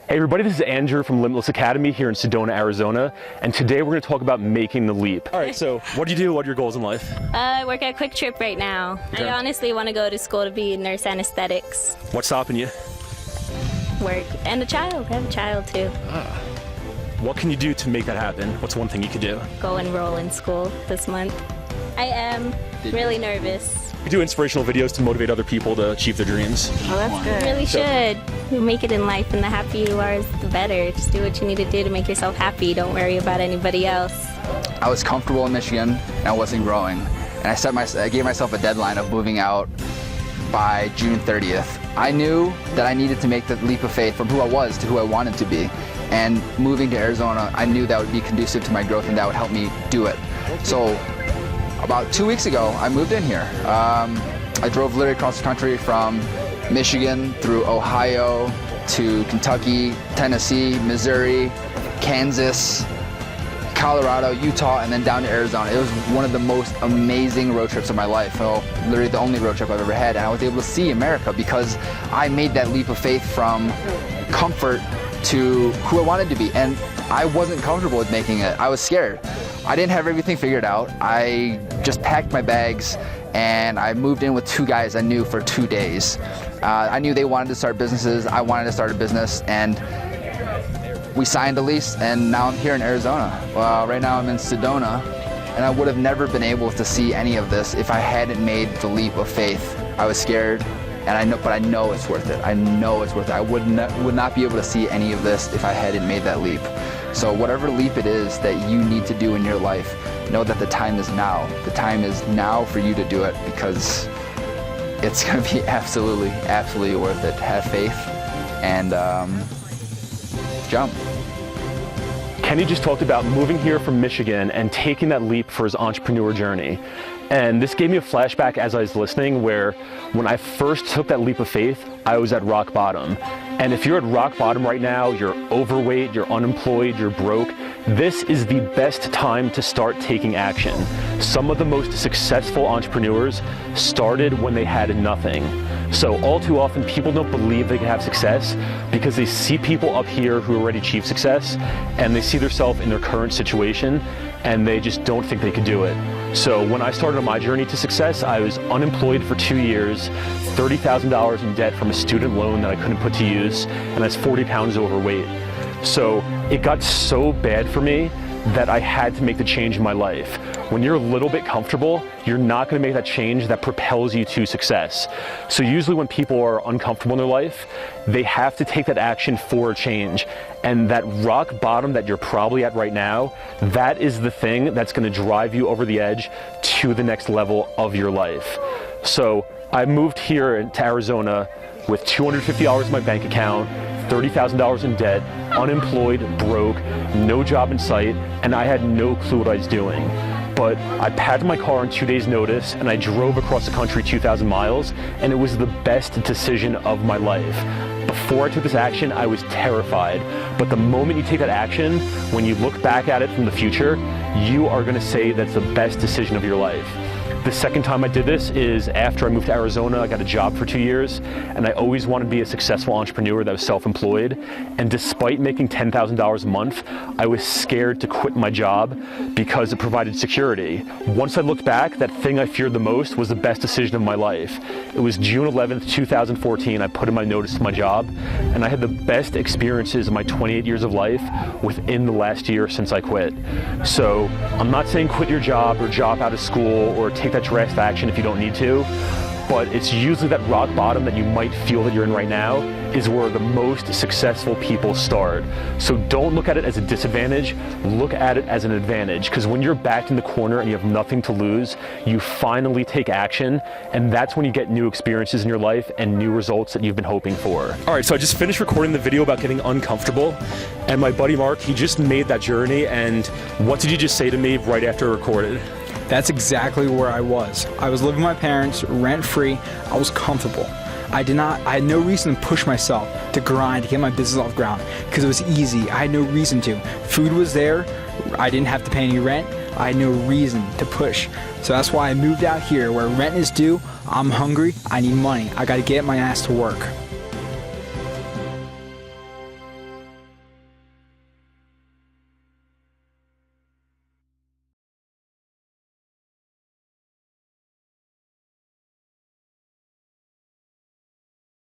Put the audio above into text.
Hey everybody, this is Andrew from Limitless Academy here in Sedona, Arizona, and today we're going to talk about making the leap. All right, so what do you do? What are your goals in life? I work at Quick Trip right now. Okay. I honestly want to go to school to be a nurse anesthetics. What's stopping you? Work. And a child. I have a child too. What can you do to make that happen? What's one thing you could do? Go enroll in school this month. I am really nervous. You do inspirational videos to motivate other people to achieve their dreams. Oh, that's good. You really should. You make it in life, and the happier you are, the better. Just do what you need to do to make yourself happy. Don't worry about anybody else. I was comfortable in Michigan and I wasn't growing. And I gave myself a deadline of moving out by June 30th. I knew that I needed to make the leap of faith from who I was to who I wanted to be. And moving to Arizona, I knew that would be conducive to my growth and that would help me do it. So about 2 weeks ago, I moved in here. I drove literally across the country from Michigan through Ohio to Kentucky, Tennessee, Missouri, Kansas, Colorado, Utah, and then down to Arizona. It was one of the most amazing road trips of my life. Well, literally the only road trip I've ever had, and I was able to see America because I made that leap of faith from comfort to who I wanted to be. And I wasn't comfortable with making it. I was scared. I didn't have everything figured out. I just packed my bags and I moved in with two guys I knew for 2 days. I knew they wanted to start businesses. I wanted to start a business, and we signed a lease, and now I'm here in Arizona. Well, right now I'm in Sedona, and I would have never been able to see any of this if I hadn't made the leap of faith. I was scared, and but I know it's worth it. I know it's worth it. I would not be able to see any of this if I hadn't made that leap. So whatever leap it is that you need to do in your life, know that the time is now. The time is now for you to do it because it's going to be absolutely, absolutely worth it. Have faith and jump. Kenny just talked about moving here from Michigan and taking that leap for his entrepreneur journey. And this gave me a flashback as I was listening where when I first took that leap of faith, I was at rock bottom. And if you're at rock bottom right now, you're overweight, you're unemployed, you're broke, this is the best time to start taking action. Some of the most successful entrepreneurs started when they had nothing. So all too often people don't believe they can have success because they see people up here who already achieved success and they see themselves in their current situation and they just don't think they could do it. So when I started on my journey to success, I was unemployed for 2 years, $30,000 in debt from a student loan that I couldn't put to use, and I was 40 pounds overweight. So it got so bad for me that I had to make the change in my life. When you're a little bit comfortable, you're not going to make that change that propels you to success. So usually when people are uncomfortable in their life, they have to take that action for a change. And that rock bottom that you're probably at right now, that is the thing that's going to drive you over the edge to the next level of your life. So I moved here to Arizona with $250 in my bank account, $30,000 in debt, unemployed, broke, no job in sight, and I had no clue what I was doing. But I packed my car on 2 days' notice and I drove across the country 2,000 miles, and it was the best decision of my life. Before I took this action, I was terrified. But the moment you take that action, when you look back at it from the future, you are going to say that's the best decision of your life. The second time I did this is after I moved to Arizona. I got a job for 2 years, and I always wanted to be a successful entrepreneur that was self-employed. And despite making $10,000 a month, I was scared to quit my job because it provided security. Once I looked back, that thing I feared the most was the best decision of my life. It was June 11th, 2014. I put in my notice to my job, and I had the best experiences in my 28 years of life within the last year since I quit. So I'm not saying quit your job or drop out of school or take that drastic action if you don't need to, but it's usually that rock bottom that you might feel that you're in right now is where the most successful people start. So don't look at it as a disadvantage, look at it as an advantage, because when you're backed in the corner and you have nothing to lose, you finally take action, and that's when you get new experiences in your life and new results that you've been hoping for. All right, so I just finished recording the video about getting uncomfortable, and my buddy Mark, he just made that journey, and what did you just say to me right after I recorded? That's exactly where I was. I was living with my parents, rent-free. I was comfortable. I had no reason to push myself, to grind, to get my business off the ground, because it was easy. I had no reason to. Food was there. I didn't have to pay any rent. I had no reason to push. So that's why I moved out here where rent is due. I'm hungry. I need money. I got to get my ass to work.